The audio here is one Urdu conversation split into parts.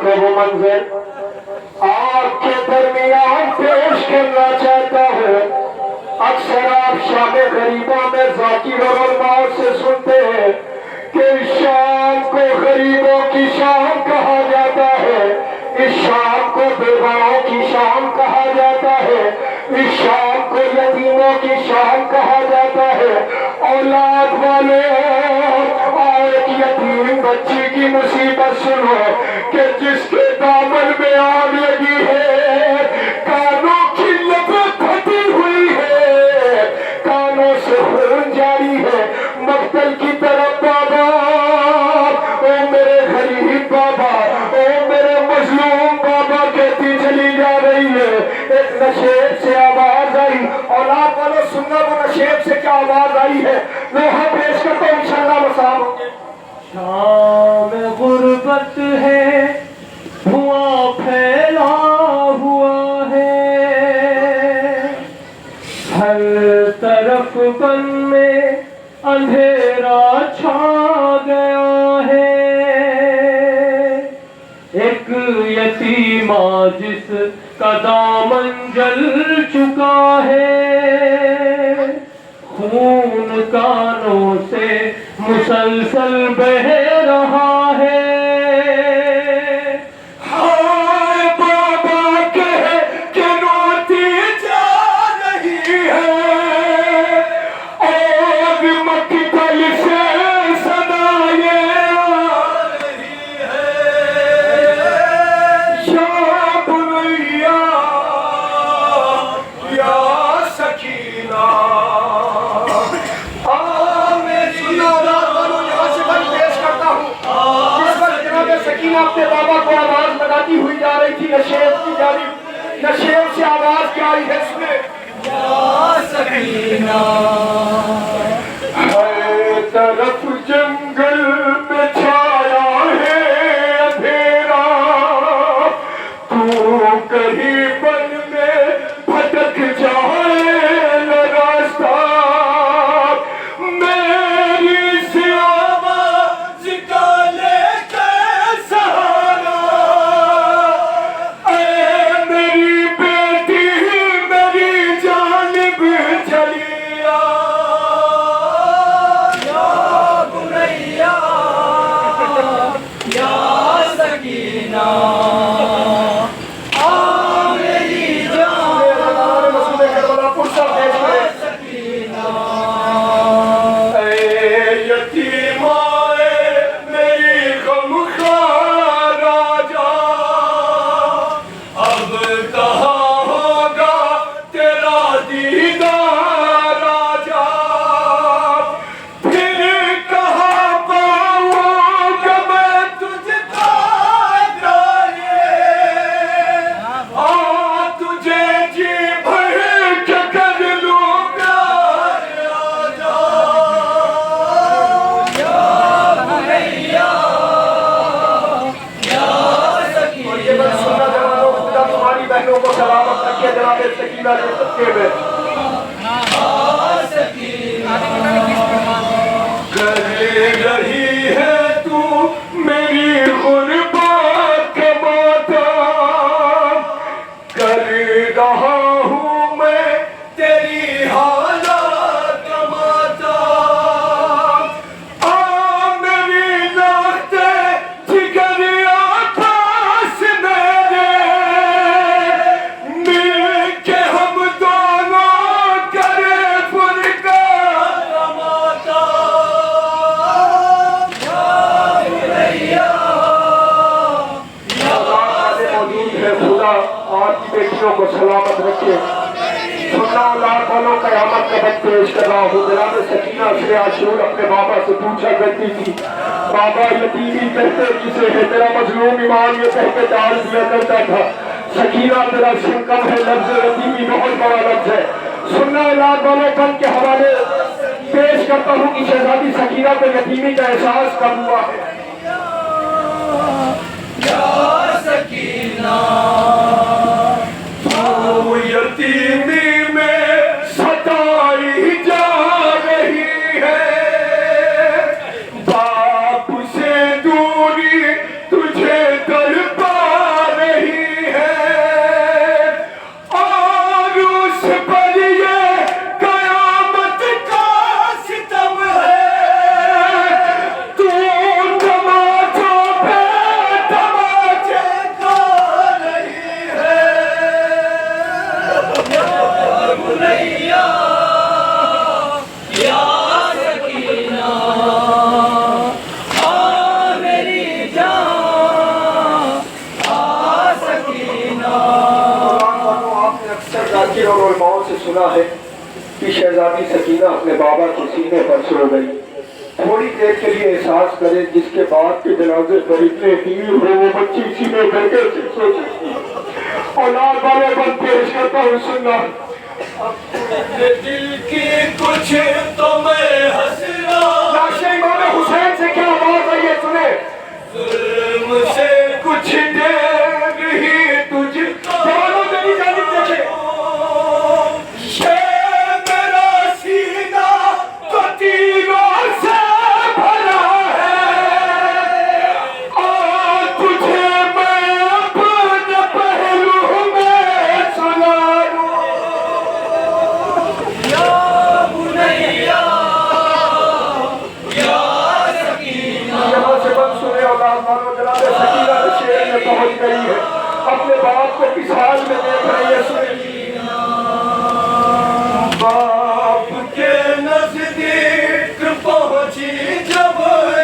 کو وہ منظر آپ کے درمیان پیش کرنا چاہتا ہوں۔ اکثر آپ شام غریبوں میں ذاکر اور علماء سے سنتے ہیں کہ شام کو غریبوں کی شام کہا جاتا ہے، اس شام کو بیواؤں کی شام کہا جاتا ہے، اس شام کو یتیموں کی شام کہا جاتا ہے۔ اولاد والے اور ایک یتیم بچی کی مصیبت سنو کہ جس کے دامن میں آگ لگی ہے، کانوں کی لپٹ پھٹی ہوئی ہے، کانوں سے خون جاری ہے، مقتل کی طرف بابا، او میرے غریب بابا، او میرے مظلوم بابا کہتی چلی جا رہی ہے۔ ایک نشیب سے آواز آئی، اولاد والوں سننا وہ نشیب سے کیا آواز آئی ہے، لوہا پیش کرتا ہوں انشاءاللہ مسام ہوں گے۔ شام غربت ہے، دھواں پھیلا ہوا ہے، ہر طرف بن میں اندھیرا چھا گیا ہے۔ ایک یتیمہ جس کا دامن جل چکا ہے، خون کانوں سے مسلسل بہہ رہا ہے۔ ہائے بابا کہے کہ روتی جا رہی ہے، اور مقتل سے صدائیں آ رہی ہے۔ یا بنیا یا سکینہ، سکینہ اپنے بابا کو آواز لگاتی ہوئی جا رہی تھی نشیب کی جانب، نشیب سے آواز کیا آئی ہے سنے، یا سکینہ ہر طرف جنگل میں چھایا ہے اندھیرا، تو کہیں بن میں بھٹک جائے نہ راستہ، میری سے آواز کا لے کے سہارا، اے میری بیٹی میری جانب چلی آ، یا بنیا یا سکینہ آ میری جان، رسول کربلا پرسا پیش کرے، سکینہ اے یتیمہ میری غمخوار راجا، اب کہاں ہوگا تیرا دیدار راجا، پھر کہاں پاؤں گا میں تجھ کو جائے، تجھے جی بھر کے کر لوں گا راجا، یا بنیا یا سکینہ۔ اور یہ بات سننا جوانوں، خدا تمہاری بہنوں کو سلامت رکھے جناب سکینہ کے صدقے میں۔ کر رہی ہے تو میری غربت کا ماتم، کر رہا ہوں میں تیری حالت کا ماتم، آ میری لخت جگر آپاس میرے، مل کے ہم دونوں کرے فرقہ ماتم، یا بنیا یا موجود ہے خدا آپ کی بیٹیوں کو سلامت رکھے۔ سننا اولاد والوں قیامت کا وقت پیش کر رہا ہوں۔ جناب سکینہ سے عاشور اپنے بابا سے پوچھا کرتی تھی، بابا یتیمی کہتے کسے ہے، تیرا مظلوم ایمان یہ کہہ کے ڈال دیا کرتا تھا، سکینہ تیرا سن کم ہے، لفظ یتیمی بہت بڑا لفظ ہے۔ سننا اولاد والوں کل کے حوالے پیش کرتا ہوں کہ شہزادی سکینہ کو یتیمی کا احساس کب ہوا ہے۔ یا سکینہ تو یتیمی میں ستائی جا رہی ہے، باپ سے دوری تجھے در پا سنا ہے کہ شہزادی سکینہ اپنے بابا کے سینے پر سو گئی. تھوڑی دیر کے لیے احساس کرے جس کے بعد کے جنازے پر اتنے تیر ہو وہ بچی سینے پر کیسے سو سکتی. اولاد والے پر پیش کرتا ہوں سننا. دل کی کچھ تو میں حسرا لاش امام حسین سے کیا آواز ہے یہ سنے. ظلم سے کچھ دیر ہی تجھ جوانوں میری جانب دیکھے. یہ میرا سینہ تو تیروں سے بھرا ہے اور تجھے میں اپنے پہلو میں سنا دوں. یا بنیا یا سکینہ. یہاں سے بند سنے اولاد والوں جناب سکینہ شہر میں پہنچ گئی ہے. اپنے باپ کو کس حال میں دیکھ رہی ہے سنے. باپ کے نزدیک پہنچی جب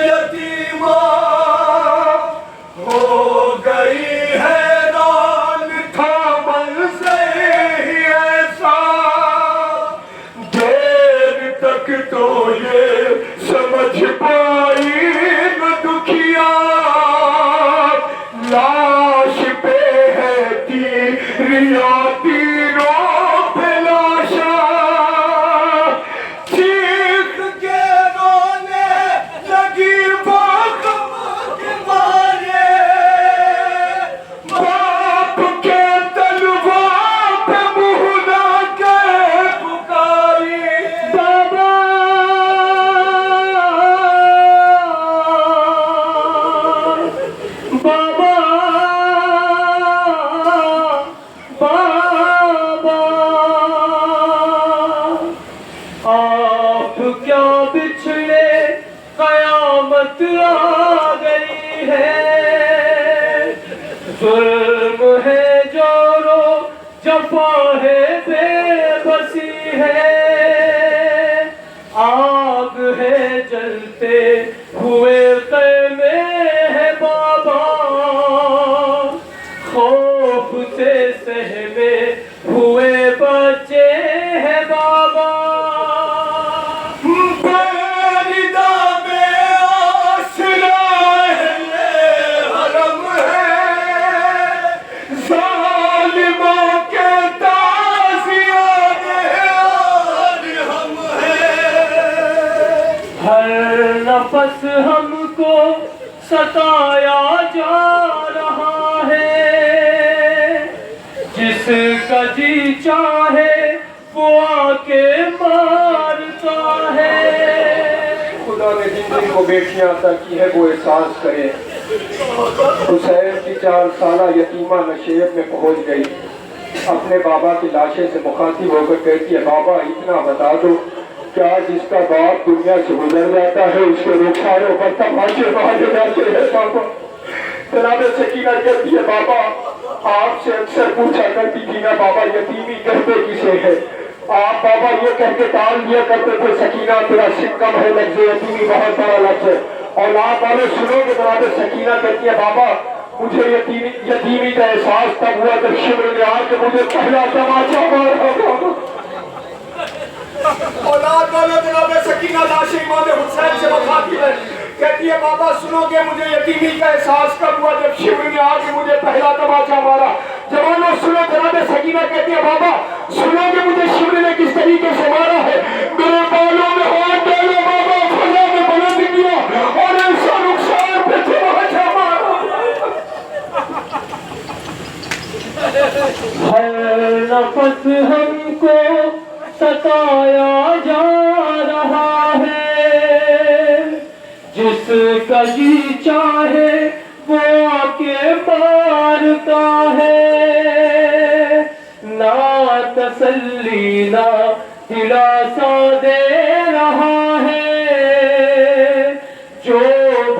یتیمہ ہو گئی حیران تھا منظر ہی ایسا دیر تک تو یہ سمجھ پائی نہ دکھیا لاش پہ ہے تیریا تیروں پہ لاشا چیخ کے رونے لگی باغ کے مارے. باپ کے تلوار پہ منہ لا کے پکاری. بابا بابا بابا آپ کیا بچھڑے قیامت آ گئی ہے. ظلم ہے جورو جفا ہے بے بسی ہے. آگ ہے جلتے ہوئے خیمے ہے بابا. خوف سے سہمے ہوئے بچے ہیں بابا. بیدہ میں آسرا ہے حرم ہے ظالموں کے تازیانے ہم ہیں. ہر نفس ہم کو ستایا جا رہا ہے. جس کا جی چاہے وہ آ کے مارتا ہے. خدا نے جن جن کو بیٹیاں عطا کی ہے وہ احساس کرے. حسین کی 4 سالہ یتیمہ نشیب میں پہنچ گئی. اپنے بابا کی لاشے سے مخاطب ہو کر کہتی ہے بابا اتنا بتا دو کیا جس کا باپ دنیا سے گزر جاتا ہے اس کے رخساروں پر تماشے مارے جاتے ہیں بابا. جناب سکینہ کہتی ہے بابا آپ سے اکثر پوچھا کرتی تھی نا بابا یتیمی کہتے کسے ہے. آپ بابا یہ کہہ کے ٹال دیا کرتے تھے سکینہ تیرا سکم ہے لفظ یتیمی بہت بڑا لفظ ہے. اور آپ والے سنو گے جناب سکینہ کہتی ہے بابا مجھے یتیمی کا احساس تب ہوا جب شمر نے آ کے مجھے پہلا تماچا مارا. بابا اولاد والے جناب سکینہ لاش امام حسین سے مخاطب ہے کہتی ہے بابا سنو گے مجھے یتیمی کا احساس کب ہوا جب شمر نے آ کے مجھے پہلا تماچا مارا. جوانوں سنو جناب سکینہ کہتی ہے بابا سنو گے مجھے شمر نے کس طریقے سے مارا ہے. میرے بالوں میں ہاتھ ڈالو بابا فضا میں بلند کیا اور ایسا رخسار پہ تماچا مارا. ہر نفس ہم کو ستایا جا رہا ہے. جس کا جی چاہے وہ آ کے مارتا ہے. نہ تسلی نہ دلاسا دے رہا ہے. جو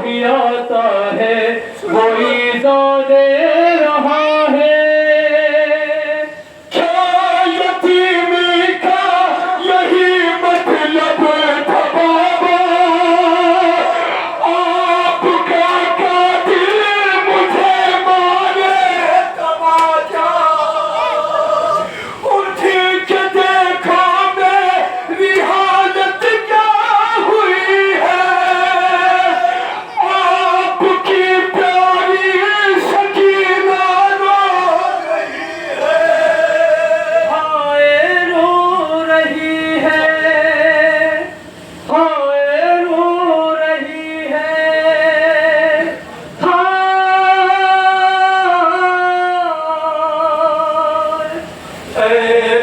بھی آتا ہے وہ ایزا دے رہا ہے. دیکھ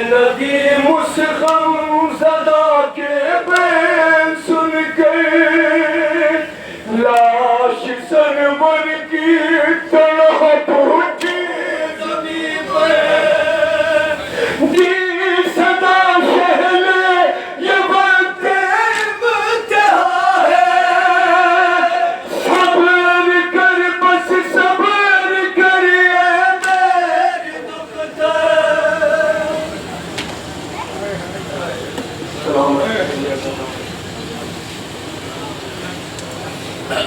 ندیم اس غم زدہ کے بے